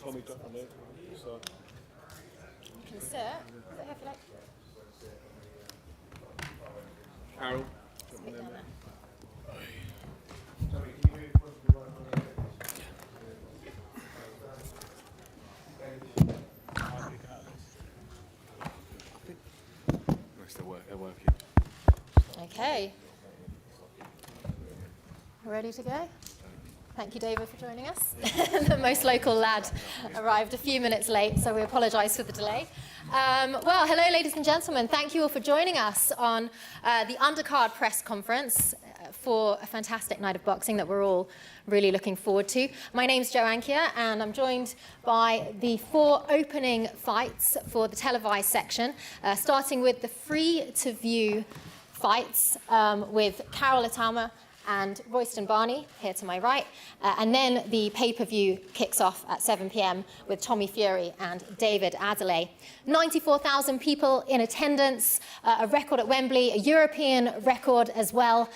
Tommy got on there, so. You can sit here if you like. Karol, Speak down there. They're working. Okay. Ready to go? Thank you, David, for joining us. The most local lad arrived a few minutes late, so we apologise for the delay. Well, hello, ladies and gentlemen. Thank you all for joining us on the Undercard press conference for a fantastic night of boxing that we're all really looking forward to. My name's Jo Ankia, and I'm joined by the 4 opening fights for the televised section, starting with the free-to-view fights with Karol Itauma and Royston Barney, here to my right. And then the pay-per-view kicks off at 7 p.m. with Tommy Fury and David Adeleye. 94,000 people in attendance, a record at Wembley, a European record as well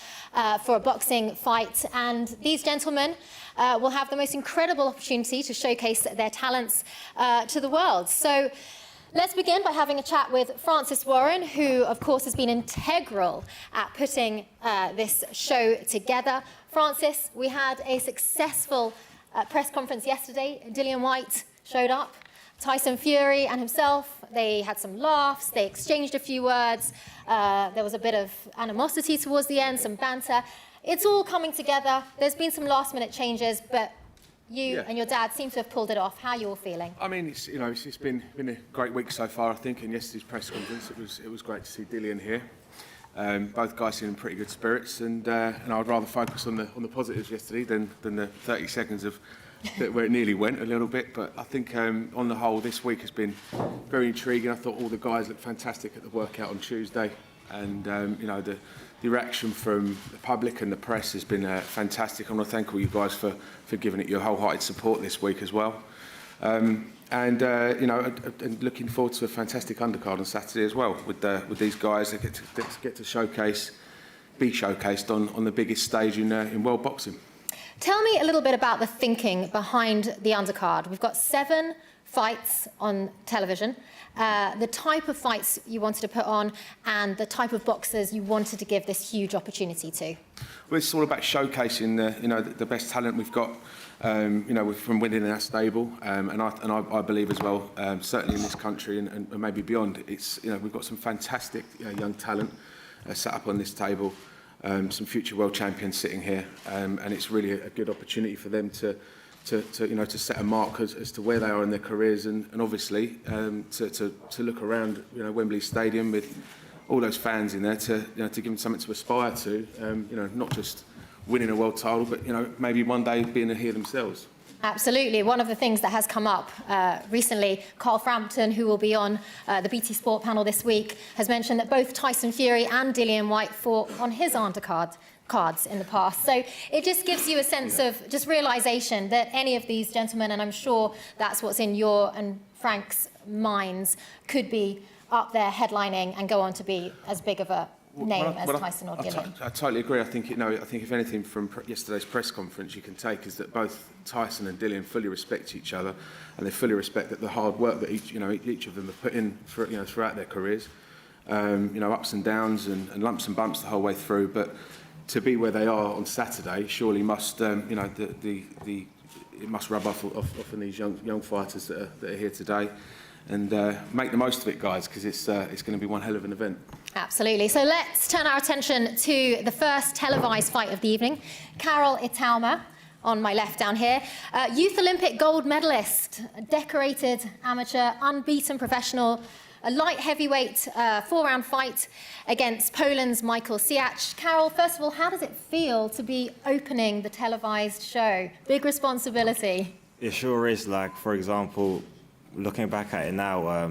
for a boxing fight. And these gentlemen will have the most incredible opportunity to showcase their talents to the world. So let's begin by having a chat with Francis Warren, who, of course, has been integral at putting this show together. Francis, we had a successful press conference yesterday. Dillian Whyte showed up. Tyson Fury and himself, they had some laughs. They exchanged a few words. There was a bit of animosity towards the end, some banter. It's all coming together. There's been some last-minute changes, but you and your dad seem to have pulled it off. How are you all feeling? I mean, it's been a great week so far, I think. And yesterday's press conference, it was great to see Dillian here. Both guys seem in pretty good spirits, and I'd rather focus on the positives yesterday than the 30 seconds of where it nearly went a little bit. But I think on the whole, this week has been very intriguing. I thought all the guys looked fantastic at the workout on Tuesday, and the reaction from the public and the press has been fantastic. I want to thank all you guys for giving it your wholehearted support this week as well. And looking forward to a fantastic undercard on Saturday as well with these guys that get to be showcased on the biggest stage in world boxing. Tell me a little bit about the thinking behind the undercard. We've got 7 fights on television, the type of fights you wanted to put on, and the type of boxers you wanted to give this huge opportunity to. Well, it's all about showcasing the best talent we've got, from within our stable, and I believe as well, certainly in this country and maybe beyond. It's we've got some fantastic young talent set up on this table, some future world champions sitting here, and it's really a good opportunity for them to set a mark as to where they are in their careers, and obviously to look around Wembley Stadium with all those fans in there to give them something to aspire to, not just winning a world title, but maybe one day being here themselves. Absolutely. One of the things that has come up recently, Carl Frampton, who will be on the BT Sport panel this week, has mentioned that both Tyson Fury and Dillian Whyte fought on his undercard cards in the past. So it just gives you a sense of just realization that any of these gentlemen, and I'm sure that's what's in your and Frank's minds, could be up there headlining and go on to be as big of a name as Tyson or Dillian. I totally agree. I think if anything from yesterday's press conference you can take is that both Tyson and Dillian fully respect each other, and they fully respect that the hard work that each of them have put in throughout their careers. Ups and downs and lumps and bumps the whole way through, but to be where they are on Saturday surely must it must rub off on these young fighters that are here today. And make the most of it, guys, because it's going to be one hell of an event. Absolutely. So let's turn our attention to the first televised fight of the evening. Karol Itauma, on my left down here, Youth Olympic gold medalist, decorated amateur, unbeaten professional, a light heavyweight 4-round fight against Poland's Michael Siach. Karol, first of all, how does it feel to be opening the televised show? Big responsibility. It sure is. Like, for example, looking back at it now,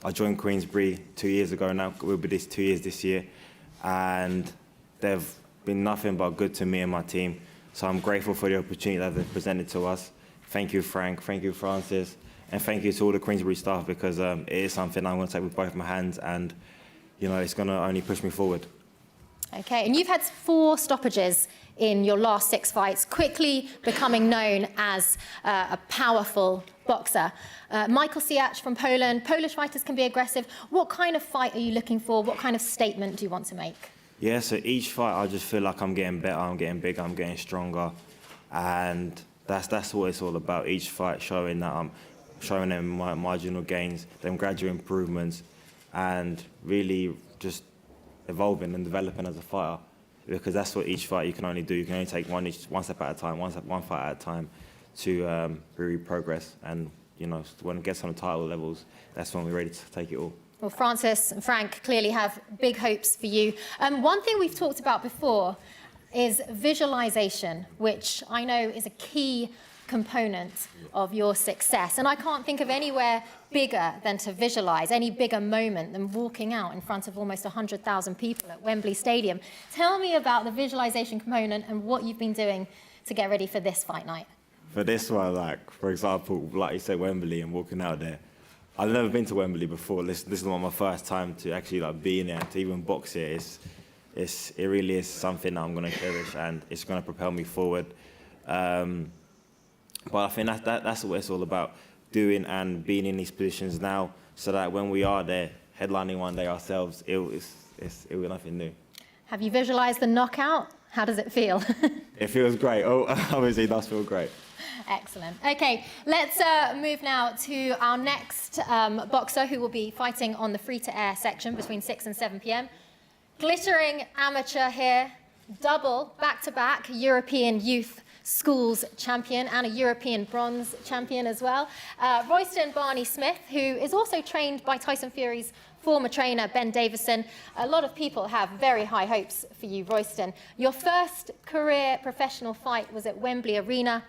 I joined Queensbury 2 years ago now. We'll be 2 years this year. And they've been nothing but good to me and my team. So I'm grateful for the opportunity that they've presented to us. Thank you, Frank. Thank you, Francis. And thank you to all the Queensbury staff, because it is something I'm going to take with both my hands. And, it's going to only push me forward. Okay, and you've had 4 stoppages in your last 6 fights, quickly becoming known as a powerful boxer. Michael Siach from Poland. Polish fighters can be aggressive. What kind of fight are you looking for? What kind of statement do you want to make? Yeah, so each fight I just feel like I'm getting better, I'm getting bigger, I'm getting stronger. And that's what it's all about. Each fight showing that I'm showing them my marginal gains, them gradual improvements, and really just evolving and developing as a fighter, because that's what each fight you can only do. You can only take one step at a time, one fight at a time to really progress. And when it gets on the title levels, that's when we're ready to take it all. Well, Francis and Frank clearly have big hopes for you. One thing we've talked about before is visualization, which I know is a key component of your success. And I can't think of anywhere bigger than to visualize, any bigger moment than walking out in front of almost 100,000 people at Wembley Stadium. Tell me about the visualization component and what you've been doing to get ready for this fight night. For this one, for example, like you said, Wembley and walking out there. I've never been to Wembley before. This is my first time to actually be in there, to even box here. It really is something that I'm going to cherish, and it's going to propel me forward. But I think that's what it's all about, doing and being in these positions now, so that when we are there, headlining one day ourselves, it will be nothing new. Have you visualized the knockout? How does it feel? It feels great. Oh, obviously it does feel great. Excellent. Okay, let's move now to our next boxer, who will be fighting on the free-to-air section between 6 and 7 p.m. Glittering amateur here, double back-to-back European youth schools champion and a European bronze champion as well. Royston Barney-Smith, who is also trained by Tyson Fury's former trainer, Ben Davison. A lot of people have very high hopes for you, Royston. Your first career professional fight was at Wembley Arena.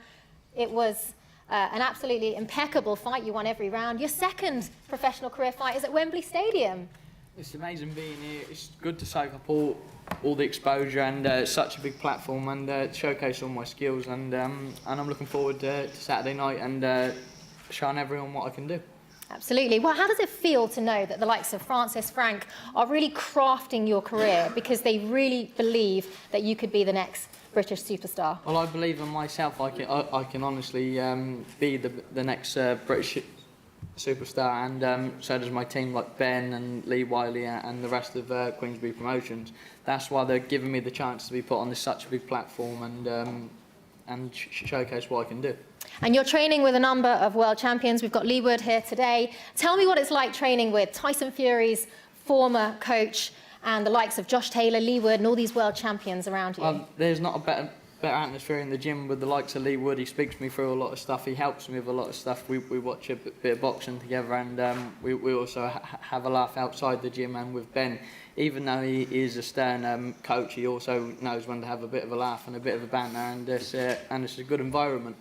It was an absolutely impeccable fight. You won every round. Your second professional career fight is at Wembley Stadium. It's amazing being here. It's good to soak up all the exposure and such a big platform, and showcase all my skills. And I'm looking forward to Saturday night and showing everyone what I can do. Absolutely. Well, how does it feel to know that the likes of Francis, Frank are really crafting your career because they really believe that you could be the next British superstar? Well, I believe in myself. I can honestly be the next British superstar, and so does my team, like Ben and Lee Wiley and the rest of Queensbury Promotions. That's why they're giving me the chance to be put on such a big platform and showcase what I can do. And you're training with a number of world champions. We've got Lee Wood here today. Tell me what it's like training with Tyson Fury's former coach and the likes of Josh Taylor, Lee Wood, and all these world champions around you. There's not a better atmosphere in the gym with the likes of Lee Wood. He speaks to me through a lot of stuff. He helps me with a lot of stuff. We watch a bit of boxing together, and we also have a laugh outside the gym. And with Ben, even though he is a stern coach, he also knows when to have a bit of a laugh and a bit of a banter, and it's a good environment.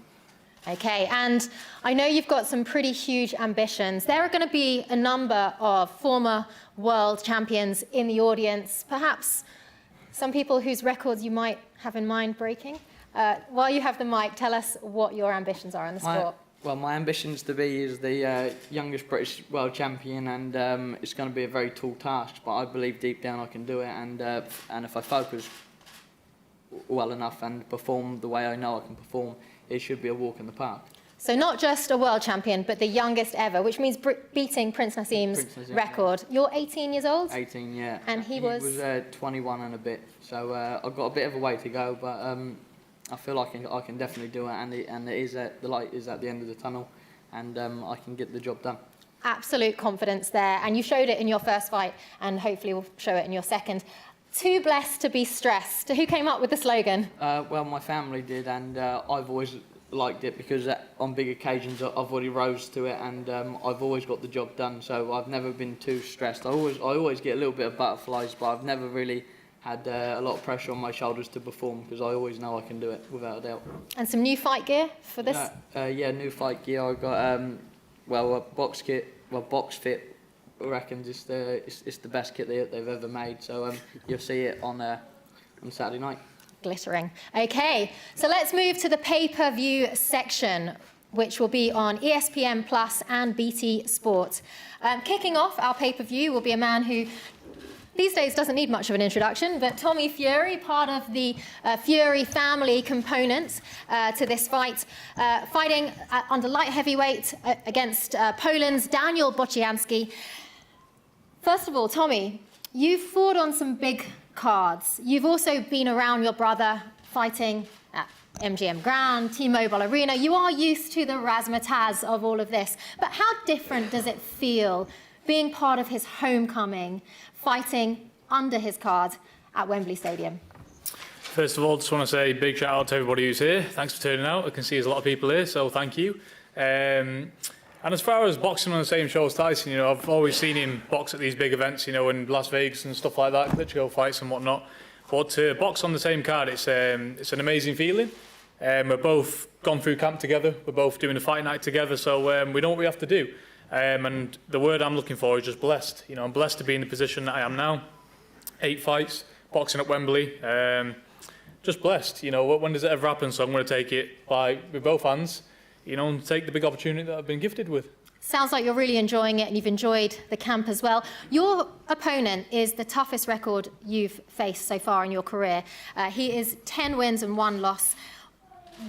Okay, and I know you've got some pretty huge ambitions. There are going to be a number of former world champions in the audience, perhaps some people whose records you might have in mind breaking. While you have the mic, tell us what your ambitions are in the sport. Well, my ambitions to be is the youngest British world champion, and it's going to be a very tall task, but I believe deep down I can do it, and if I focus well enough and perform the way I know I can perform, it should be a walk in the park. So not just a world champion, but the youngest ever, which means beating Prince Naseem's record. Yeah. You're 18 years old? 18, yeah. And he was 21 and a bit. So I've got a bit of a way to go, but I feel like I can definitely do it, and it is the light is at the end of the tunnel, and I can get the job done. Absolute confidence there, and you showed it in your first fight, and hopefully we'll show it in your second. Too blessed to be stressed. Who came up with the slogan? Well, my family did, and I've always liked it because on big occasions I've already rose to it, and I've always got the job done. So I've never been too stressed. I always get a little bit of butterflies, but I've never really had a lot of pressure on my shoulders to perform because I always know I can do it without a doubt. And some new fight gear for this? Yeah, new fight gear. I got a box kit, box fit. I reckon it's the best kit they've ever made. So you'll see it on Saturday night. Glittering. Okay, so let's move to the pay-per-view section, which will be on ESPN Plus and BT Sport. Kicking off our pay-per-view will be a man who these days doesn't need much of an introduction, but Tommy Fury, part of the Fury family component to this fight, fighting under light heavyweight against Poland's Daniel Bocianski. First of all, Tommy, you've fought on some big cards. You've also been around your brother fighting at MGM Grand, T-Mobile Arena. You are used to the razzmatazz of all of this. But how different does it feel being part of his homecoming, fighting under his card at Wembley Stadium? First of all, just want to say a big shout out to everybody who's here. Thanks for turning out. I can see there's a lot of people here, so thank you. And as far as boxing on the same show as Tyson, I've always seen him box at these big events, in Las Vegas and stuff like that, Klitschko fights and whatnot. But to box on the same card, it's an amazing feeling. We're both gone through camp together. We're both doing a fight night together, so we know what we have to do. And the word I'm looking for is just blessed. I'm blessed to be in the position that I am now. 8 fights, boxing at Wembley. Just blessed. When does it ever happen? So I'm going to take it with both hands. And take the big opportunity that I've been gifted with. Sounds like you're really enjoying it, and you've enjoyed the camp as well. Your opponent is the toughest record you've faced so far in your career. He is 10 wins and 1 loss.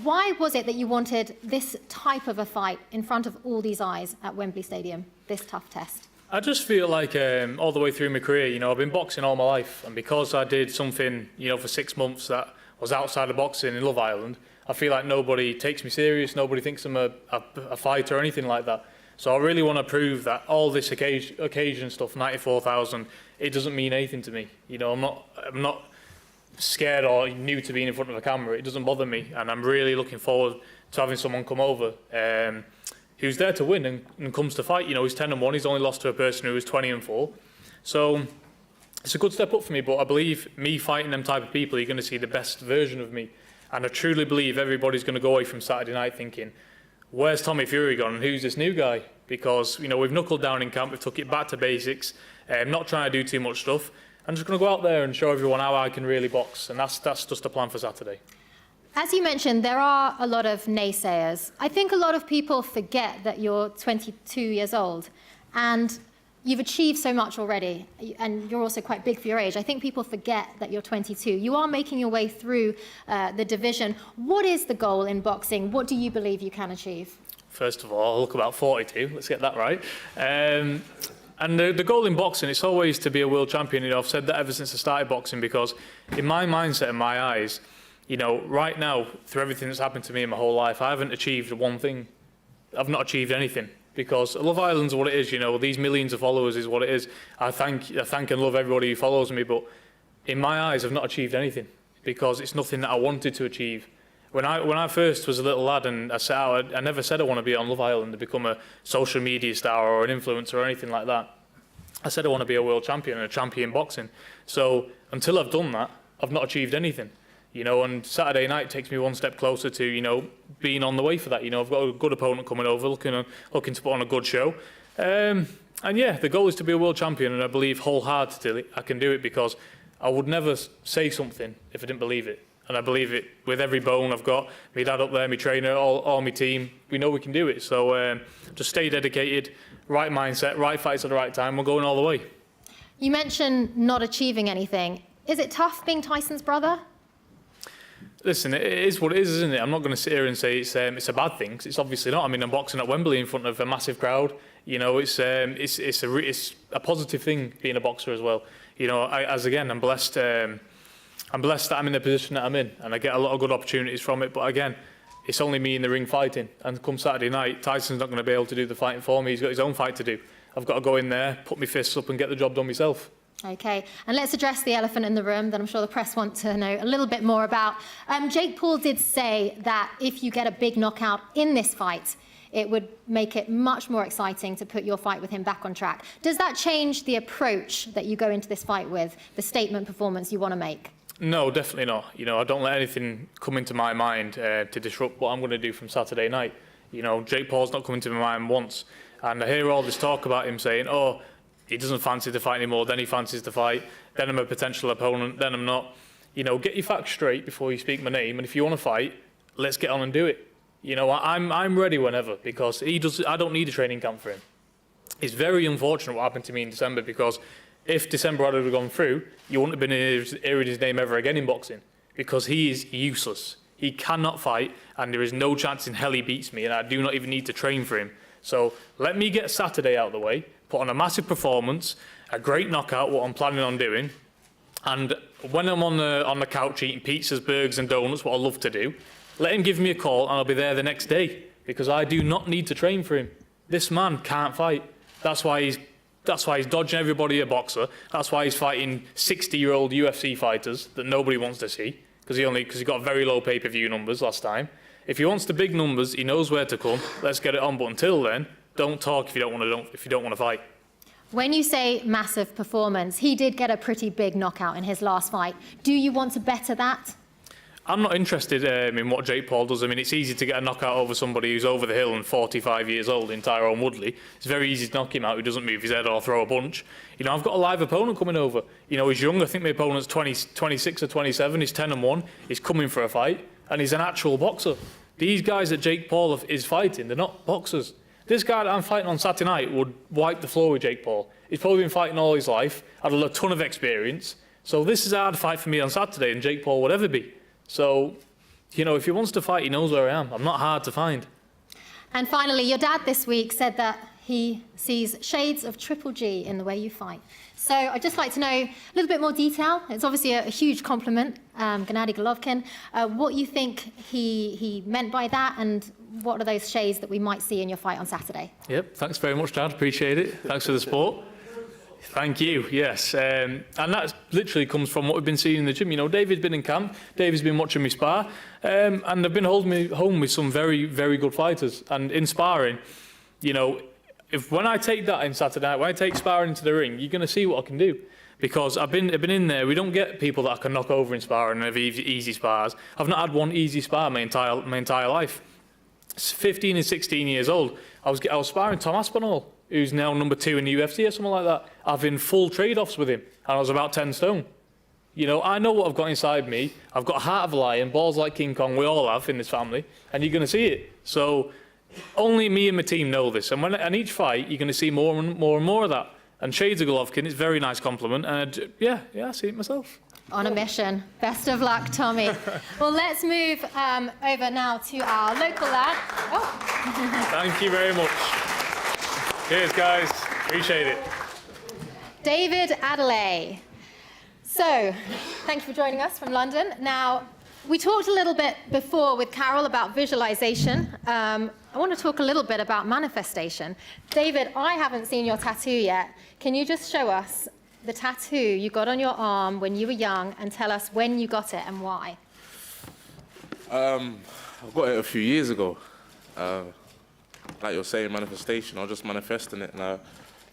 Why was it that you wanted this type of a fight in front of all these eyes at Wembley Stadium, this tough test? I just feel like all the way through my career, I've been boxing all my life, and because I did something, for 6 months that was outside of boxing in Love Island, I feel like nobody takes me serious, nobody thinks I'm a fighter or anything like that. So I really want to prove that all this occasion stuff, 94,000, it doesn't mean anything to me. I'm not scared or new to being in front of a camera. It doesn't bother me, and I'm really looking forward to having someone come over who's there to win and comes to fight. He's 10-1. He's only lost to a person who was 20-4. So it's a good step up for me. But I believe me fighting them type of people, you're going to see the best version of me. And I truly believe everybody's going to go away from Saturday night thinking, where's Tommy Fury gone and who's this new guy? Because, we've knuckled down in camp, we've took it back to basics, not trying to do too much stuff. I'm just going to go out there and show everyone how I can really box. And that's just the plan for Saturday. As you mentioned, there are a lot of naysayers. I think a lot of people forget that you're 22 years old and you've achieved so much already, and you're also quite big for your age. I think people forget that you're 22. You are making your way through the division. What is the goal in boxing? What do you believe you can achieve? First of all, I look about 42. Let's get that right. And the goal in boxing, it's always to be a world champion. I've said that ever since I started boxing, because in my mindset and my eyes, right now, through everything that's happened to me in my whole life, I haven't achieved one thing. I've not achieved anything. Because Love Island's what it is, these millions of followers is what it is. I thank and love everybody who follows me, but in my eyes, I've not achieved anything because it's nothing that I wanted to achieve. When I first was a little lad and I set out, I never said I want to be on Love Island to become a social media star or an influencer or anything like that. I said I want to be a world champion and a champion in boxing. So until I've done that, I've not achieved anything. You know, and Saturday night takes me one step closer to, you know, being on the way for that. You know, I've got a good opponent coming over, looking to put on a good show. And yeah, the goal is to be a world champion, and I believe wholeheartedly I can do it, because I would never say something if I didn't believe it. And I believe it with every bone I've got. My dad up there, my trainer, all my team, we know we can do it. So just stay dedicated, right mindset, right fights at the right time. We're going all the way. You mentioned not achieving anything. Is it tough being Tyson's brother? Listen, it is what it is, isn't it? I'm not going to sit here and say it's a bad thing, 'cause it's obviously not. I mean, I'm boxing at Wembley in front of a massive crowd. You know, it's a positive thing being a boxer as well. You know, I'm blessed. I'm blessed that I'm in the position that I'm in, and I get a lot of good opportunities from it. But again, it's only me in the ring fighting. And come Saturday night, Tyson's not going to be able to do the fighting for me. He's got his own fight to do. I've got to go in there, put my fists up, and get the job done myself. Okay, and let's address the elephant in the room that I'm sure the press want to know a little bit more about. Jake Paul did say that if you get a big knockout in this fight, it would make it much more exciting to put your fight with him back on track. Does that change the approach that you go into this fight with, the statement performance you want to make? No, definitely not. You know, I don't let anything come into my mind to disrupt what I'm going to do from Saturday night. You know, Jake Paul's not come into my mind once. And I hear all this talk about him saying, oh, he doesn't fancy the fight anymore, then he fancies the fight, then I'm a potential opponent, then I'm not. You know, get your facts straight before you speak my name, and if you want to fight, let's get on and do it. You know, I'm ready whenever, because I don't need a training camp for him. It's very unfortunate what happened to me in December, because if December had gone through, you wouldn't have been hearing his name ever again in boxing, because he is useless. He cannot fight, and there is no chance in hell he beats me, and I do not even need to train for him. So let me get Saturday out of the way, put on a massive performance, a great knockout, what I'm planning on doing, and when I'm on the couch eating pizzas, burgers and donuts, what I love to do, let him give me a call and I'll be there the next day, because I do not need to train for him. This man can't fight. That's why he's dodging everybody a boxer. That's why he's fighting 60-year-old UFC fighters that nobody wants to see, because he got very low pay-per-view numbers last time. If he wants the big numbers, he knows where to come. Let's get it on. But until then, don't talk if you don't want to fight. When you say massive performance, he did get a pretty big knockout in his last fight. Do you want to better that? I'm not interested in what Jake Paul does. I mean, it's easy to get a knockout over somebody who's over the hill and 45 years old in Tyrone Woodley. It's very easy to knock him out who doesn't move his head or throw a punch. You know, I've got a live opponent coming over. You know, he's young. I think my opponent's 26 or 27. He's 10-1. He's coming for a fight, and he's an actual boxer. These guys that Jake Paul is fighting, they're not boxers. This guy that I'm fighting on Saturday night would wipe the floor with Jake Paul. He's probably been fighting all his life, had a ton of experience. So this is a hard fight for me on Saturday, and Jake Paul would ever be. So, you know, if he wants to fight, he knows where I am. I'm not hard to find. And finally, your dad this week said that he sees shades of Triple G in the way you fight. So I'd just like to know a little bit more detail. It's obviously a huge compliment, Gennady Golovkin. What you think he meant by that, and what are those shades that we might see in your fight on Saturday? Yep, thanks very much, Dad. Appreciate it. Thanks for the support. Thank you, yes. And that literally comes from what we've been seeing in the gym. You know, David's been in camp, David's been watching me spar, and I've been holding me home with some very, very good fighters. And in sparring, you know, when I take that in Saturday night, when I take sparring into the ring, you're going to see what I can do. Because I've been in there, we don't get people that I can knock over in sparring and have easy spars. I've not had one easy spar my entire life. 15 and 16 years old, I was sparring Tom Aspinall, who's now number 2 in the UFC or something like that. I've been full trade-offs with him, and I was about 10 stone. You know, I know what I've got inside me. I've got a heart of a lion, balls like King Kong, we all have in this family, and you're going to see it. So only me and my team know this, and in each fight, you're going to see more and more of that. And shades of Golovkin, it's a very nice compliment, and yeah, I see it myself. On a mission. Best of luck, Tommy. Well, let's move over now to our local lad. Oh. Thank you very much. Cheers, guys. Appreciate it. David Adeleye. So, thank you for joining us from London. Now, we talked a little bit before with Karol about visualization. I want to talk a little bit about manifestation. David, I haven't seen your tattoo yet. Can you just show us the tattoo you got on your arm when you were young and tell us when you got it and why? I got it a few years ago. Like you're saying, manifestation, I was just manifesting it.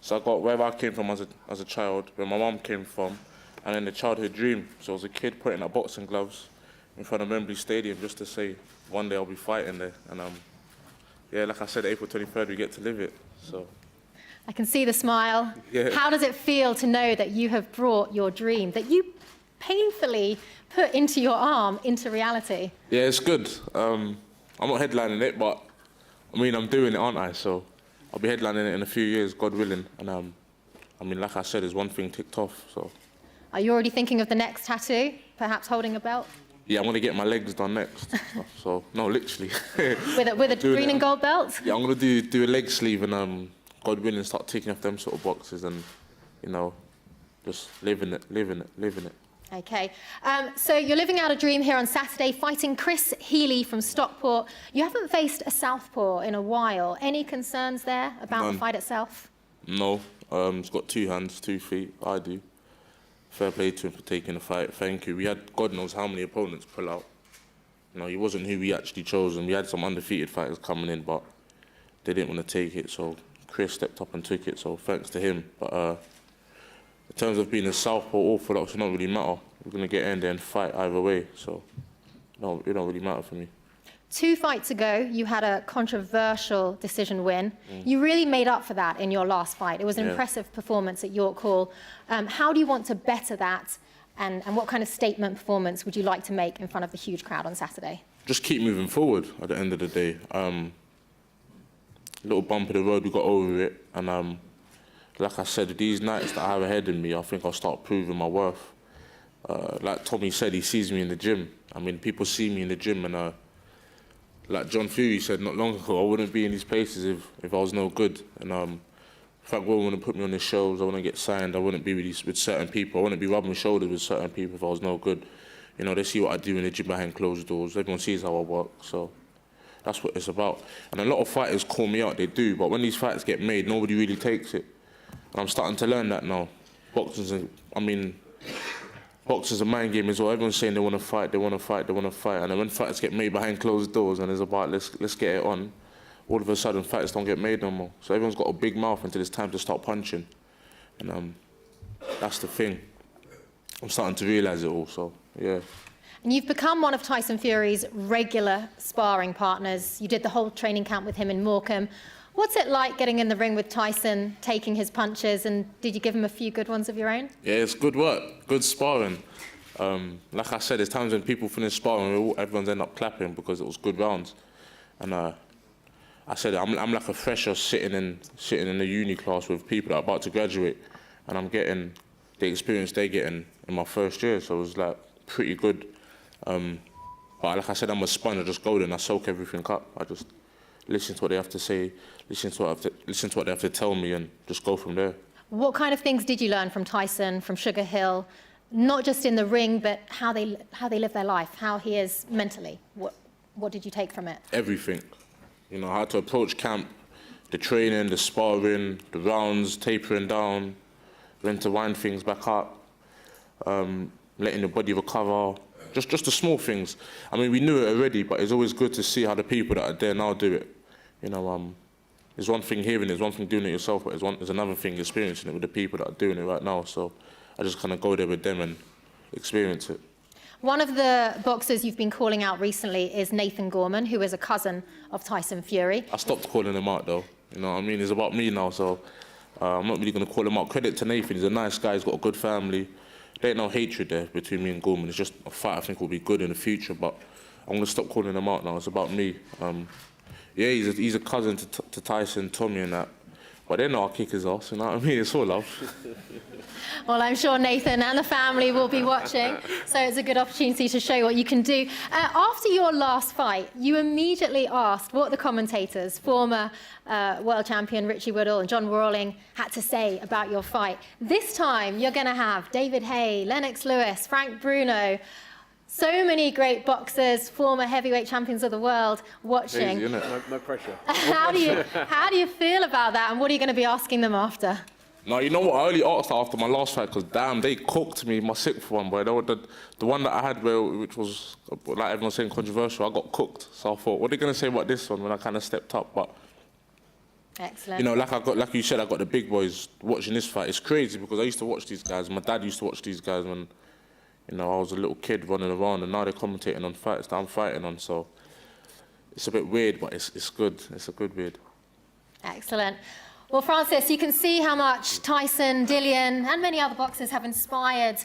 So I got wherever I came from as a child, where my mum came from, and then the childhood dream. So I was a kid putting up boxing gloves, in front of Wembley Stadium just to say one day I'll be fighting there. And yeah, like I said, April 23rd, we get to live it. So. I can see the smile. Yeah. How does it feel to know that you have brought your dream, that you painfully put into your arm, into reality? Yeah, it's good. I'm not headlining it, but I mean, I'm doing it, aren't I? So I'll be headlining it in a few years, God willing. And I mean, like I said, there's one thing ticked off. So. Are you already thinking of the next tattoo, perhaps holding a belt? Yeah, I'm going to get my legs done next. So, no, literally. With a green and gold belt? Yeah, I'm going to do a leg sleeve and, God willing, start ticking off them sort of boxes and, you know, just living it. Okay, so you're living out a dream here on Saturday, fighting Chris Healy from Stockport. You haven't faced a southpaw in a while. Any concerns there about the fight itself? No, he's got 2 hands, 2 feet. I do. Fair play to him for taking the fight. Thank you. We had God knows how many opponents pull out. You know, he wasn't who we actually chose, and we had some undefeated fighters coming in, but they didn't want to take it. So Chris stepped up and took it. So thanks to him. But in terms of being a southpaw or orthodox, it don't really matter. We're gonna get in there and fight either way. So no, it don't really matter for me. 2 fights ago, you had a controversial decision win. You really made up for that in your last fight. It was an impressive performance at York Hall. How do you want to better that, and what kind of statement performance would you like to make in front of the huge crowd on Saturday? Just keep moving forward at the end of the day. Little bump in the road, we got over it. And like I said, these nights that I have ahead of me, I think I'll start proving my worth. Like Tommy said, he sees me in the gym. I mean, people see me in the gym, and like John Fury said not long ago, I wouldn't be in these places if I was no good. And Frank Will wouldn't put me on his shows, I wouldn't get signed, I wouldn't be with certain people, I wouldn't be rubbing shoulders with certain people if I was no good. You know, they see what I do in the gym behind closed doors, everyone sees how I work, so that's what it's about. And a lot of fighters call me out, they do, but when these fights get made, nobody really takes it. And I'm starting to learn that now. Boxing's a mind game as well. Everyone's saying they want to fight. And then when fights get made behind closed doors and it's about let's get it on, all of a sudden fights don't get made no more. So everyone's got a big mouth until it's time to start punching. And that's the thing. I'm starting to realise it all, so yeah. And you've become one of Tyson Fury's regular sparring partners. You did the whole training camp with him in Morecambe. What's it like getting in the ring with Tyson, taking his punches, and did you give him a few good ones of your own? Yeah, it's good work, good sparring. Like I said, there's times when people finish sparring, everyone's end up clapping because it was good rounds. And I said I'm like a fresher sitting in the uni class with people that are about to graduate, and I'm getting the experience they're getting in my first year, so it was like pretty good. But like I said, I'm a sponge, I just go there and I soak everything up. I just listen to what they have to say, listen to what they have to tell me, and just go from there. What kind of things did you learn from Tyson, from Sugar Hill, not just in the ring, but how they live their life, how he is mentally? What did you take from it? Everything. You know, how to approach camp, the training, the sparring, the rounds, tapering down, when to wind things back up, letting the body recover. Just the small things. I mean, we knew it already, but it's always good to see how the people that are there now do it. You know, there's one thing hearing, there's one thing doing it yourself, but there's another thing experiencing it with the people that are doing it right now. So I just kind of go there with them and experience it. One of the boxers you've been calling out recently is Nathan Gorman, who is a cousin of Tyson Fury. I stopped calling him out, though. You know what I mean? It's about me now, so I'm not really going to call him out. Credit to Nathan, he's a nice guy, he's got a good family. There ain't no hatred there between me and Gorman. It's just a fight I think will be good in the future, but I'm going to stop calling him out now. It's about me. Yeah, he's a cousin to Tyson, Tommy and that. But they know I'll kick his ass, you know what I mean? It's all love. Well, I'm sure Nathan and the family will be watching, so it's a good opportunity to show what you can do. After your last fight, you immediately asked what the commentators, former world champion Richie Woodall and John Rawling, had to say about your fight. This time, you're going to have David Hay, Lennox Lewis, Frank Bruno, so many great boxers, former heavyweight champions of the world watching. Easy, innit? No pressure. How do you feel about that, and what are you going to be asking them after? No, you know what? I only asked after my last fight because, damn, they cooked me, my sixth one, boy. The one that I had, which was, like everyone's saying, controversial, I got cooked. So I thought, what are they going to say about this one when I kind of stepped up? But, Excellent. you know, like you said, I got the big boys watching this fight. It's crazy because I used to watch these guys. My dad used to watch these guys when, You know, I was a little kid running around, and now they're commentating on fights that I'm fighting on. So it's a bit weird, but it's good. It's a good weird. Excellent. Well, Francis, you can see how much Tyson, Dillian, and many other boxers have inspired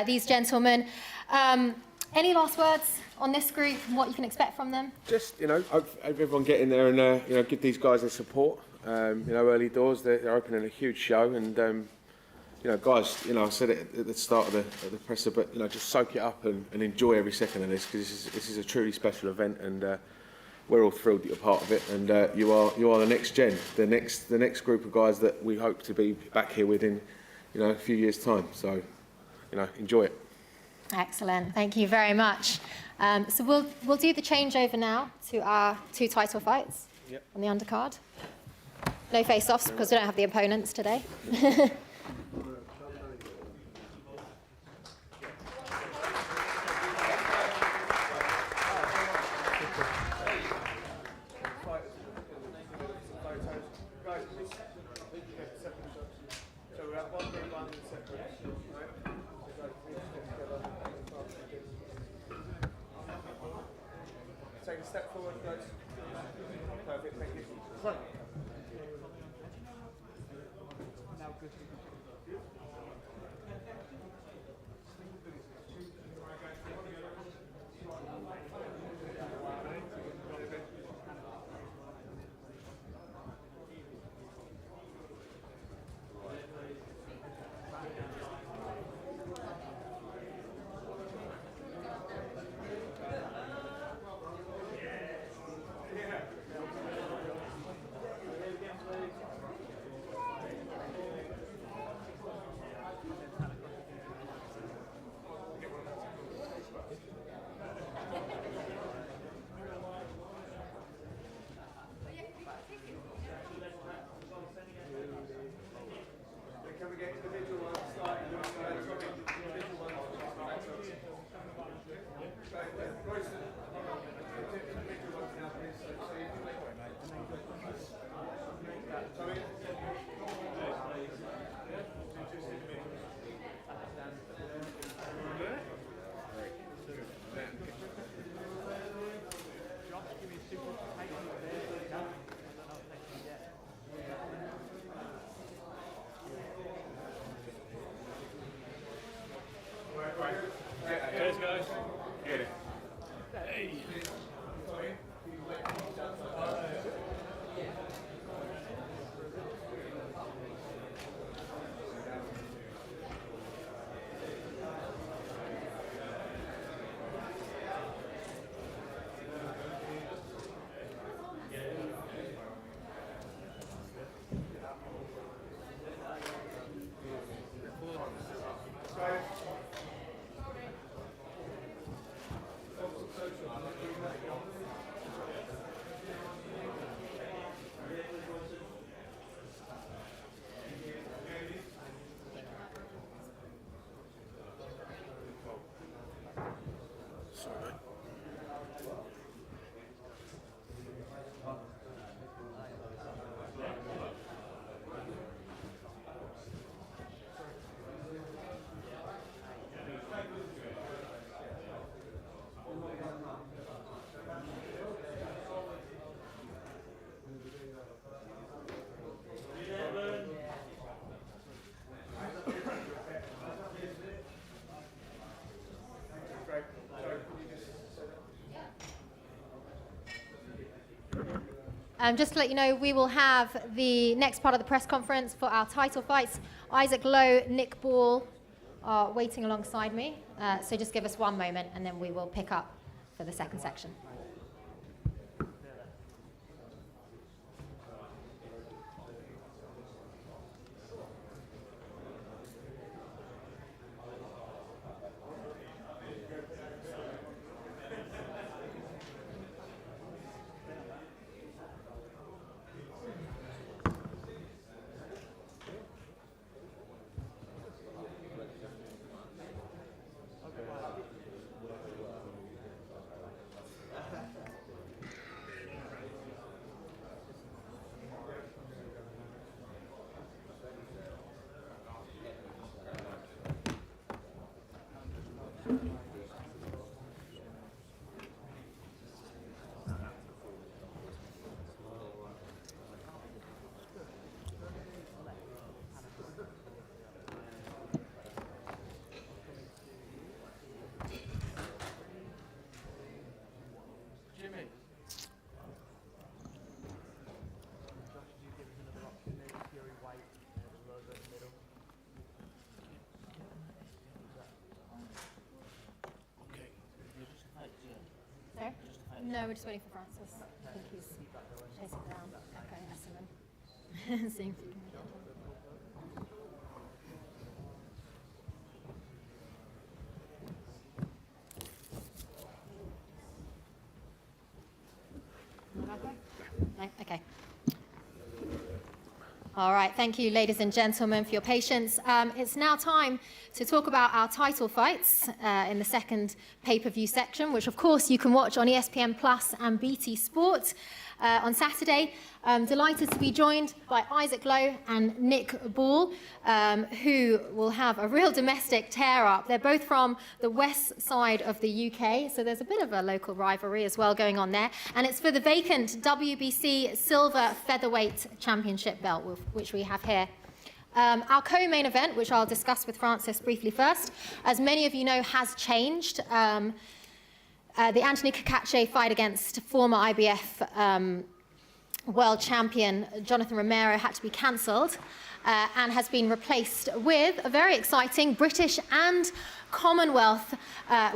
these gentlemen. Any last words on this group and what you can expect from them? Just, hope everyone get in there and, give these guys their support. Early doors, they're opening a huge show. And, guys, I said it at the start of the presser, but, just soak it up and enjoy every second of this, because this is a truly special event. And we're all thrilled that you're part of it. And you are the next gen, the next group of guys that we hope to be back here within, a few years' time. So, enjoy it. Excellent. Thank you very much. So we'll do the changeover now to our 2 title fights on the undercard. No face-offs because we don't have the opponents today. Take a step forward, guys. Perfect, thank you. Now good. Can we get individual ones starting? Individual ones. Royston. Individual ones now, please. Sorry. Cheers, guys. Get it. Just to let you know, we will have the next part of the press conference for our title fights. Isaac Lowe, Nick Ball are waiting alongside me. So just give us one moment and then we will pick up for the second section. No, we're just waiting for Francis. I think he's chasing down Echo Esserman. Seeing if he can get him. No? Okay. All right, thank you, ladies and gentlemen, for your patience. It's now time to talk about our title fights in the second pay-per-view section, which, of course, you can watch on ESPN Plus and BT Sport on Saturday. Delighted to be joined by Isaac Lowe and Nick Ball, who will have a real domestic tear-up. They're both from the west side of the UK, so there's a bit of a local rivalry as well going on there. And it's for the vacant WBC Silver Featherweight Championship belt, which we have here. Our co-main event, which I'll discuss with Francis briefly first, as many of you know, has changed. The Anthony Cacace fight against former IBF world champion Jonathan Romero had to be cancelled and has been replaced with a very exciting British and Commonwealth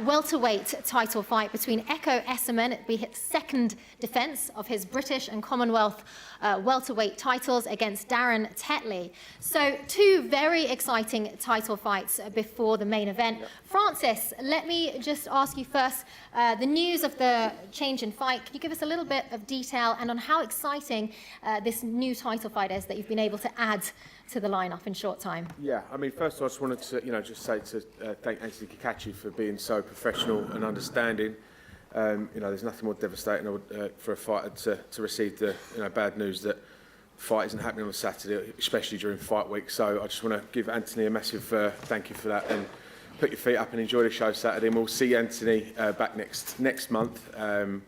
welterweight title fight between Echo Esserman. It'll be his second defence of his British and Commonwealth welterweight titles against Darren Tetley. So two very exciting title fights before the main event. Yep. Francis, let me just ask you first, the news of the change in fight, can you give us a little bit of detail and on how exciting this new title fight is that you've been able to add to the lineup in short time? Yeah, I mean, first of all, I just wanted to, just say to thank Anthony Cacace for being so professional and understanding. There's nothing more devastating for a fighter to receive the bad news that fight isn't happening on Saturday, especially during fight week. So I just want to give Anthony a massive thank you for that, and put your feet up and enjoy the show Saturday. And we'll see Anthony back next month on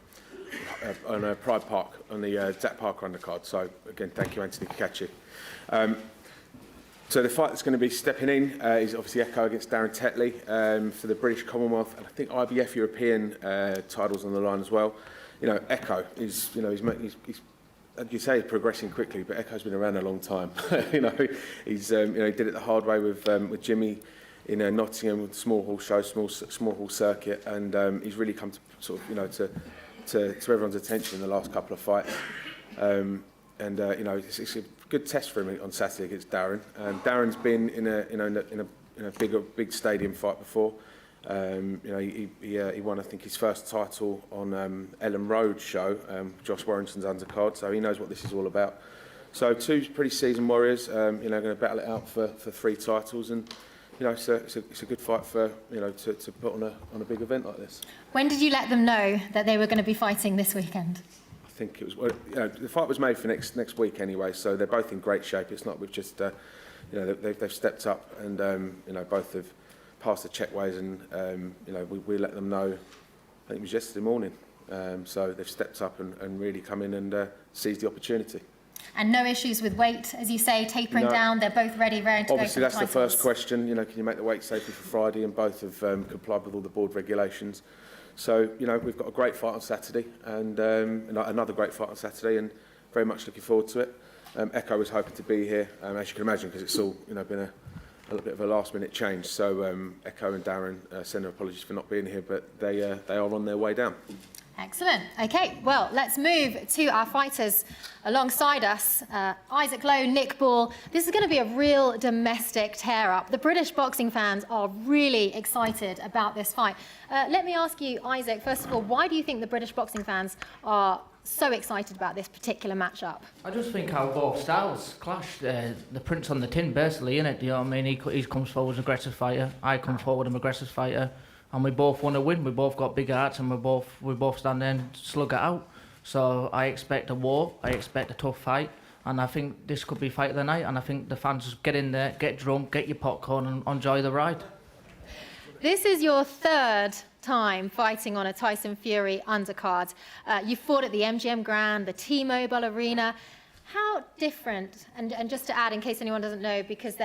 Pride Park on the Zach Parker undercard. So again, thank you, Anthony Cacace. So the fight that's going to be stepping in is obviously Echo against Darren Tetley for the British Commonwealth and I think IBF European titles on the line as well. Echo is, he's like you say, progressing quickly, but Echo's been around a long time. He's he did it the hard way with Jimmy in Nottingham with the small hall show, small hall circuit, and he's really come to sort of to everyone's attention in the last couple of fights. It's a good test for him on Saturday against Darren. Darren's been in a big stadium fight before. He won, I think, his first title on Ellen Road show, Josh Warrington's undercard, so he knows what this is all about. So two pretty seasoned warriors, going to battle it out for 3 titles, and it's a good fight for to put on a big event like this. When did you let them know that they were going to be fighting this weekend? I think it was, the fight was made for next week anyway, so they're both in great shape. It's not we've just, they've stepped up and, both have passed the checkways and, we let them know, I think it was yesterday morning. So they've stepped up and really come in and seized the opportunity. And no issues with weight, as you say, tapering down. They're both ready to Obviously, go for the that's the first question. Can you make the weight safely for Friday? And both have complied with all the board regulations. So, we've got a great fight on Saturday and another great fight on Saturday, and very much looking forward to it. Echo was hoping to be here, as you can imagine, because it's all been a little bit of a last-minute change. So Echo and Darren send their apologies for not being here, but they are on their way down. Excellent. Okay, well, let's move to our fighters alongside us. Isaac Lowe, Nick Ball. This is going to be a real domestic tear-up. The British boxing fans are really excited about this fight. Let me ask you, Isaac, first of all, why do you think the British boxing fans are so excited about this particular matchup? I just think how both styles clash. The print's on the tin, basically, innit? You know what I mean? He comes forward as an aggressive fighter. I come forward as an aggressive fighter. And we both want to win. We both got big hearts, and we both stand there and slug it out. So I expect a war. I expect a tough fight, and I think this could be fight of the night. And I think the fans just get in there, get drunk, get your popcorn, and enjoy the ride. This is your third time fighting on a Tyson Fury undercard. You fought at the MGM Grand, the T-Mobile Arena. How different? And just to add, in case anyone doesn't know, because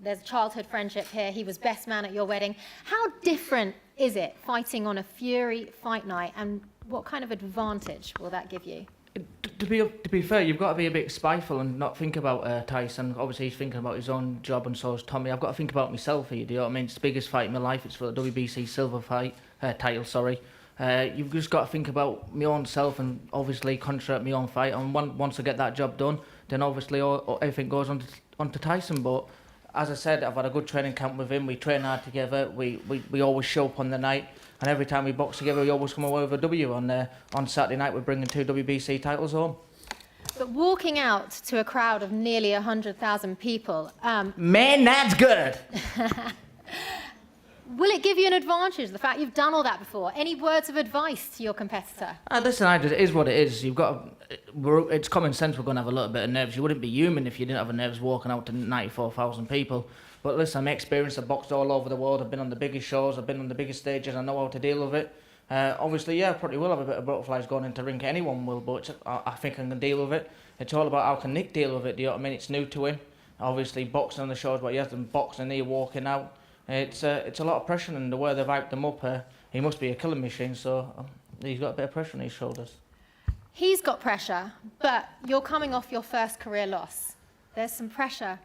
there's a childhood friendship here. He was best man at your wedding. How different is it fighting on a Fury fight night, and what kind of advantage will that give you? To be fair, you've got to be a bit spiteful and not think about Tyson. Obviously, he's thinking about his own job, and so is Tommy. I've got to think about myself here. Do you know what I mean? It's the biggest fight in my life. It's for the WBC silver title. Sorry. You've just got to think about my own self and obviously concentrate my own fight. And once I get that job done, then obviously everything goes on to Tyson. But as I said, I've had a good training camp with him. We train hard together. We always show up on the night. And every time we box together, we always come away with a W. On Saturday night, we're bringing 2 WBC titles home. But walking out to a crowd of nearly 100,000 people... Man, that's good! Will it give you an advantage, the fact you've done all that before? Any words of advice to your competitor? Listen, it is what it is. It's common sense we're going to have a little bit of nerves. You wouldn't be human if you didn't have nerves walking out to 94,000 people. But listen, I'm experienced. I've boxed all over the world. I've been on the biggest shows. I've been on the biggest stages. I know how to deal with it. Obviously, yeah, I probably will have a bit of butterflies going into the ring. Anyone will, but I think I can deal with it. It's all about how can Nick deal with it, do you know what I mean? It's new to him. Obviously, boxing on the shows, but he hasn't boxed and he's walking out. It's a lot of pressure, and the way they've hyped him up, he must be a killing machine, so he's got a bit of pressure on his shoulders. He's got pressure, but you're coming off your first career loss. There's some pressure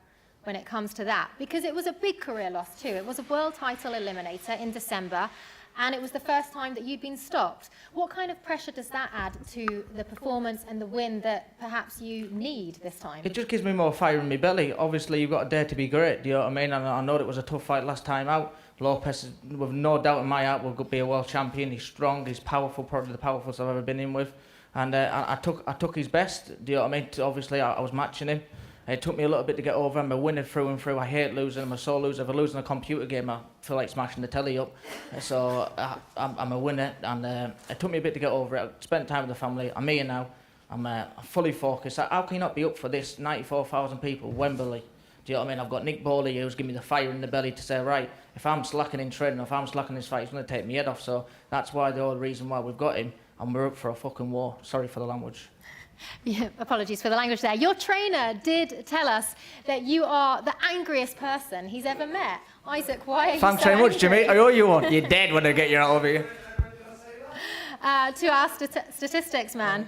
when it comes to that, because it was a big career loss too. It was a world title eliminator in December, and it was the first time that you'd been stopped. What kind of pressure does that add to the performance and the win that perhaps you need this time? It just gives me more fire in my belly. Obviously, you've got to dare to be great, do you know what I mean? And I know it was a tough fight last time out. Lopez, with no doubt in my heart, will be a world champion. He's strong, he's powerful, probably the powerfulest I've ever been in with. And I took his best, do you know what I mean? Obviously, I was matching him. It took me a little bit to get over. I'm a winner through and through. I hate losing. I'm a sore loser. If I lose in a computer game, I feel like smashing the telly up. So I'm a winner, and it took me a bit to get over it. I spent time with the family. I'm here now. I'm fully focused. How can you not be up for this? 94,000 people, Wembley. Do you know what I mean? I've got Nick Bowley who's giving me the fire in the belly to say, right, if I'm slacking in training, if I'm slacking this fight, he's going to take my head off. So that's why the whole reason why we've got him, and we're up for a fucking war. Sorry for the language. Yeah, apologies for the language there. Your trainer did tell us that you are the angriest person he's ever met. Isaac, why are you Thanks so very much, angry? Jimmy. I owe you one. You're dead when I get you out of here. To our statistics, man.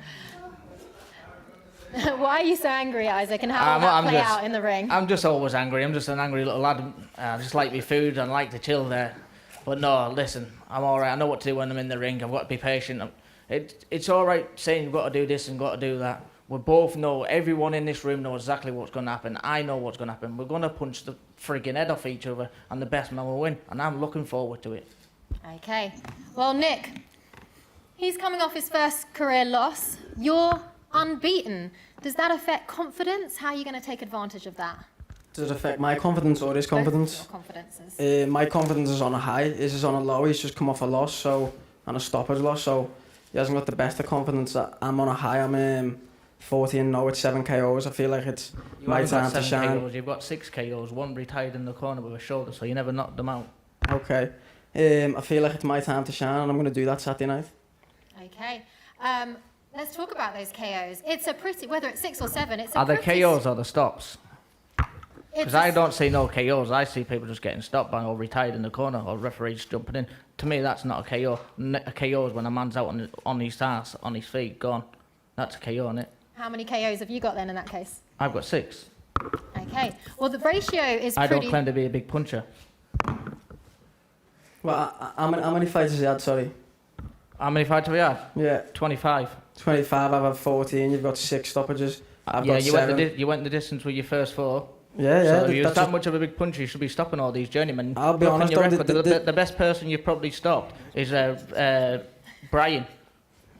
Why are you so angry, Isaac, and how will that play out in the ring? I'm just always angry. I'm just an angry little lad. I just like my food and like to chill there. But no, listen, I'm all right. I know what to do when I'm in the ring. I've got to be patient. It's all right saying you've got to do this and got to do that. We both know, everyone in this room knows exactly what's going to happen. I know what's going to happen. We're going to punch the frigging head off each other, and the best man will win. And I'm looking forward to it. Okay. Well, Nick, he's coming off his first career loss. You're unbeaten. Does that affect confidence? How are you going to take advantage of that? Does it affect my confidence or his confidence? Both your confidences. My confidence is on a high. His is on a low. He's just come off a loss, and a stoppage loss, so he hasn't got the best of confidence. I'm on a high. I'm 40-0 with 7 KOs. I feel like it's my time to shine. KOs. You've got 6 KOs, one retired in the corner with a shoulder, so you never knocked them out. Okay. I feel like it's my time to shine, and I'm going to do that Saturday night. Okay. Let's talk about those KOs. It's a pretty, whether it's 6 or 7, it's a Are the pretty... KOs or the stops? Because It's I don't see no KOs. I see people just getting stopped by or retired in the corner or referees jumping in. To me, that's not a KO. A KO is when a man's out on his ass, on his feet, gone. That's a KO, isn't it? How many KOs have you got then in that case? I've got 6. Okay. Well, the ratio is I pretty... don't claim to be a big puncher. Well, how many fights has he had, sorry? How many fights have we had? Yeah. 25. 25, I've had 14, you've got 6 stoppages. I've Yeah, got you 7. went the distance with your first 4. Yeah, So if you're that's that just- much of a big puncher, you should be stopping all these journeymen. I'll be Look on honest, your though, record, the best person you've probably stopped is Brian.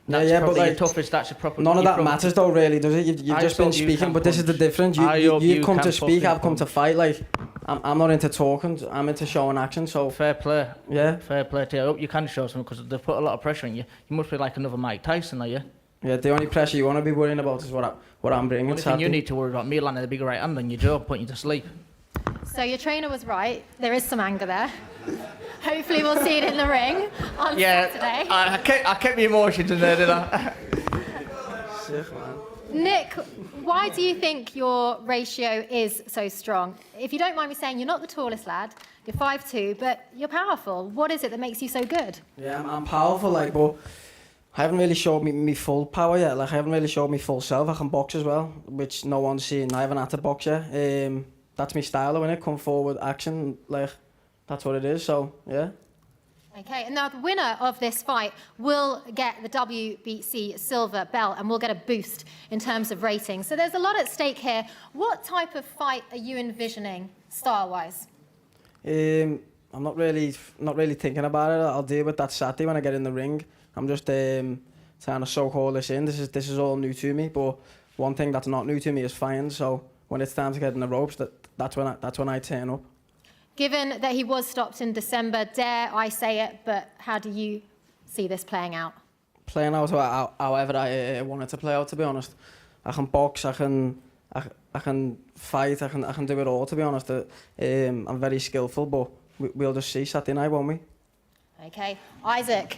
That's Yeah, but probably like, your toughest. That's your proper. none of your that proper- matters though, really, does it? You've I just been hope you speaking, can but this is the punch. difference. I hope You've you come can to speak, fucking I've come to punch. fight. Like, I'm not into talking, I'm into showing action, so... Fair play. Yeah. Fair play to you. I hope you can show something because they've put a lot of pressure on you. You must be like another Mike Tyson, are you? Yeah, the only pressure you want to be worrying about is what I'm bringing. The only thing you need to worry about, me landing a big right hand on your jaw, putting you to sleep. So your trainer was right. There is some anger there. Hopefully we'll see it in the ring on Saturday. I kept my emotions in there, did I? Sick, man. Nick, why do you think your ratio is so strong? If you don't mind me saying, you're not the tallest lad, you're 5'2", but you're powerful. What is it that makes you so good? Yeah, I'm powerful, like, but I haven't really showed me full power yet. Like, I haven't really showed me full self. I can box as well, which no one's seen. I haven't had to box yet. That's my style, when it come forward, action, like, that's what it is, so, yeah. Okay, and now the winner of this fight will get the WBC silver belt and will get a boost in terms of ratings. So there's a lot at stake here. What type of fight are you envisioning, style-wise? I'm not really thinking about it. I'll deal with that Saturday when I get in the ring. I'm just trying to soak all this in. This is all new to me. But one thing that's not new to me is fighting. So when it's time to get in the ropes, that's when I turn up. Given that he was stopped in December, dare I say it, but how do you see this playing out? Playing out however I want it to play out, to be honest. I can box, I can fight, I can do it all, to be honest. I'm very skillful, but we'll just see Saturday night, won't we? Okay, Isaac,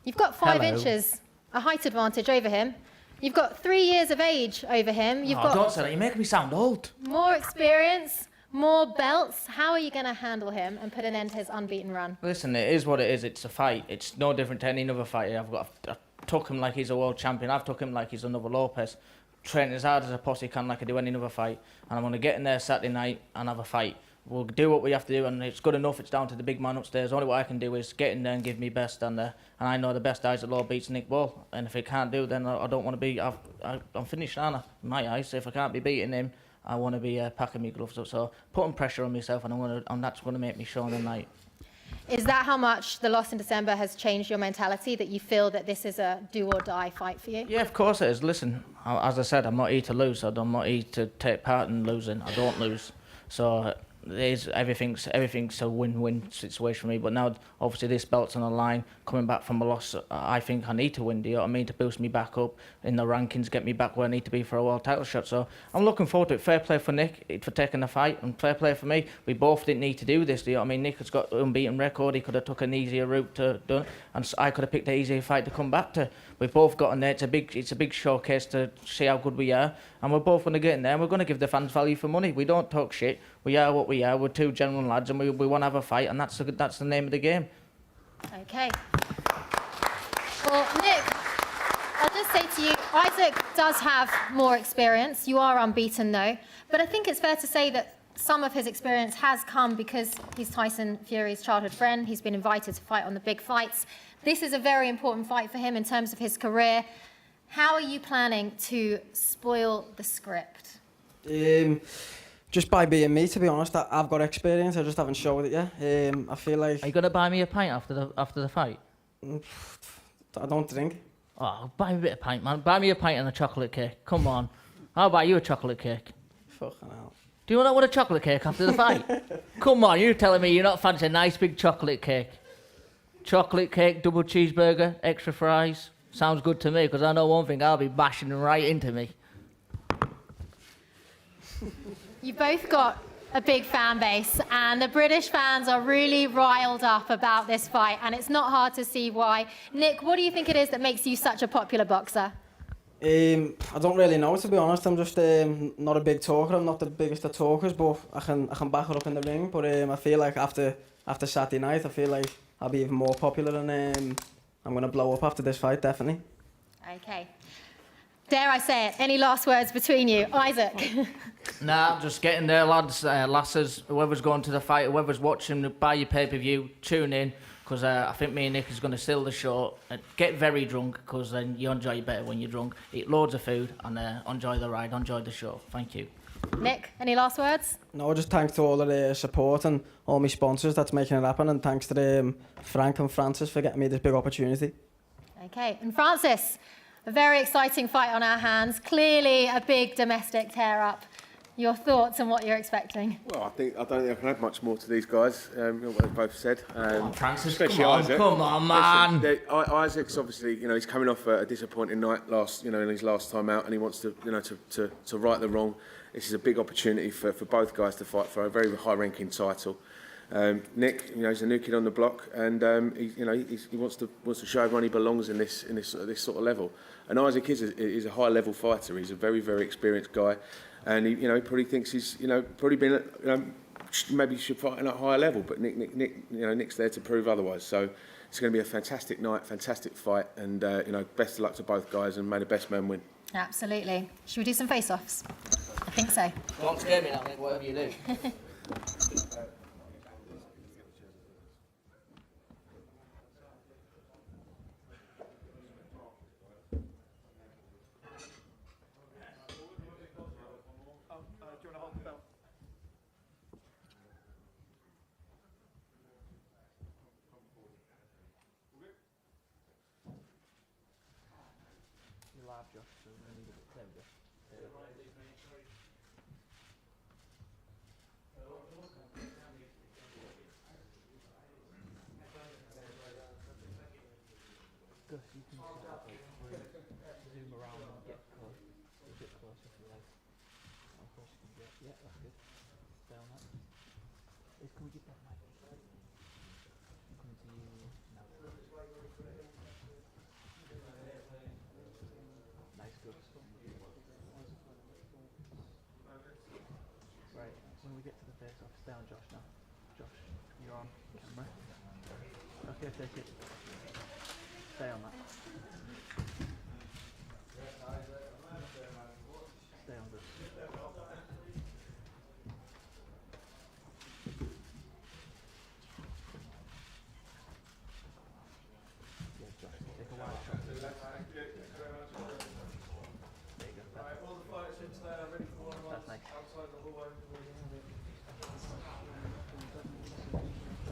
you've got 5 Hello. inches, a height advantage over him. You've got 3 years of age over him. You've got don't say that. You make me sound old. more experience, more belts. How are you going to handle him and put an end to his unbeaten run? Listen, it is what it is. It's a fight. It's no different to any other fight. I took him like he's a world champion. I've took him like he's another Lopez. Train as hard as I possibly can like I do any other fight. And I'm going to get in there Saturday night and have a fight. We'll do what we have to do, and it's good enough. It's down to the big man upstairs. Only what I can do is get in there and give me best, and I know the best Isaac Law beats Nick Ball. And if he can't do, then I don't want to be. I'm finished, aren't I? In my eyes, so if I can't be beating him, I want to be packing my gloves up. So putting pressure on myself, and that's going to make me show on the night. Is that how much the loss in December has changed your mentality, that you feel that this is a do-or-die fight for you? Yeah, of course it is. Listen, as I said, I'm not here to lose. I'm not here to take part in losing. I don't lose. So everything's a win-win situation for me. But now, obviously, this belt's on the line. Coming back from a loss, I think I need to win. Do you know what I mean? To boost me back up in the rankings, get me back where I need to be for a world title shot. So I'm looking forward to it. Fair play for Nick for taking the fight, and fair play for me. We both didn't need to do this. Do you know what I mean? Nick has got an unbeaten record. He could have took an easier route to done, and I could have picked an easier fight to come back to. We've both got in there. It's a big showcase to see how good we are, and we're both going to get in there. And we're going to give the fans value for money. We don't talk shit. We are what we are. We're two genuine lads, and we want to have a fight, and that's the name of the game. Okay. Well, Nick, I'll just say to you, Isaac does have more experience. You are unbeaten, though. But I think it's fair to say that some of his experience has come because he's Tyson Fury's childhood friend. He's been invited to fight on the big fights. This is a very important fight for him in terms of his career. How are you planning to spoil the script? Just by being me, to be honest. I've got experience, I just haven't showed it yet. I feel like... Are you going to buy me a pint after the fight? I don't drink. Oh, buy me a bit of pint, man. Buy me a pint and a chocolate cake. Come on. I'll buy you a chocolate cake. Fucking hell. Do you want a chocolate cake after the fight? Come on, you're telling me you're not fancy a nice big chocolate cake. Chocolate cake, double cheeseburger, extra fries. Sounds good to me, because I know one thing, I'll be bashing right into me. You've both got a big fan base, and the British fans are really riled up about this fight, and it's not hard to see why. Nick, what do you think it is that makes you such a popular boxer? I don't really know, to be honest. I'm just not a big talker. I'm not the biggest of talkers, but I can back it up in the ring. But I feel like after Saturday night, I feel like I'll be even more popular, and I'm going to blow up after this fight, definitely. Okay. Dare I say it? Any last words between you? Isaac? Nah, just get in there, lads, lasses, whoever's going to the fight, whoever's watching, buy your pay-per-view, tune in, because I think me and Nick is going to steal the show. Get very drunk, because then you enjoy it better when you're drunk. Eat loads of food, and enjoy the ride, enjoy the show. Thank you. Nick, any last words? No, just thanks to all of the support and all my sponsors that's making it happen, and thanks to Frank and Francis for getting me this big opportunity. Okay, and Francis, a very exciting fight on our hands. Clearly a big domestic tear-up. Your thoughts on what you're expecting? Well, I don't think I can add much more to these guys. What they've both said. Francis, especially come on, Isaac. come on, man. Listen, Isaac's obviously, he's coming off a disappointing night in his last time out, and he wants to, to right the wrong. This is a big opportunity for both guys to fight for a very high-ranking title. Nick, he's a new kid on the block, and he wants to show everyone he belongs in this sort of level. And Isaac is a high-level fighter. He's a very, very experienced guy, and he probably thinks he's probably been maybe should fight at a higher level. But Nick's there to prove otherwise. So it's going to be a fantastic night, fantastic fight, and best of luck to both guys, and may the best man win. Absolutely. Should we do some face-offs? I think so. Don't scare me now, Nick, whatever you do. Yeah, that's good. Stay on that. Can we get that mic? Coming to you now. Nice, good. Right, when we get to the face off, stay on Josh now. Josh, you're on camera. Okay, take it. Stay on that. Stay on this. Yeah, Josh, take a wide shot. There you go. All the fighters in today are ready for one That's nice. outside the hallway.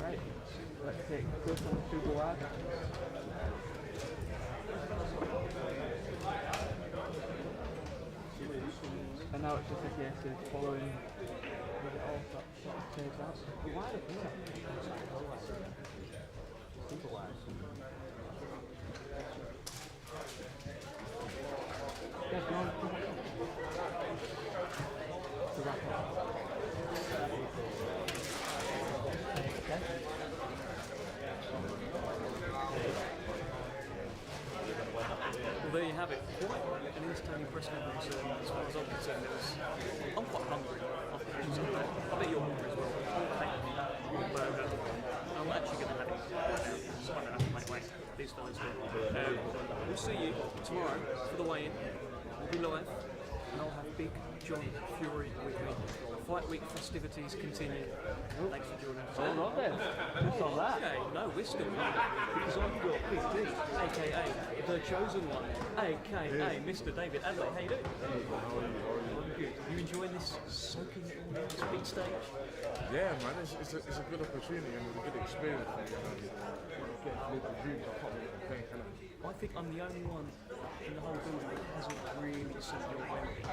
Right, let's take this one super wide. And now it's just a case of following with it all sort of takes out. But wide up here. Super wide. Yes, go on. To wrap up. Well, there you have it. Quite an entertaining press conference as far as I'm concerned. I'm quite hungry after hearing some of that. I bet you're hungry as well. Burger. I'm actually going to have it right now. So I don't have to make way. These fellas will. We'll see you tomorrow for the weigh-in. We'll be live. And I'll have Big John Fury with me. Fight week festivities continue. Thanks for joining us. Hold on then. What's on that? Okay, no, we're still not. Because I've got Big D, aka The Chosen One, aka Mr. David Adeleye. How you doing? I'm good. You enjoying this soaking it all in, this big stage? Yeah, man, it's a good opportunity and a good experience for me. Get to live the dreams. I can't really complain, can I? I think I'm the only one in the whole building that hasn't really seen your Wembley.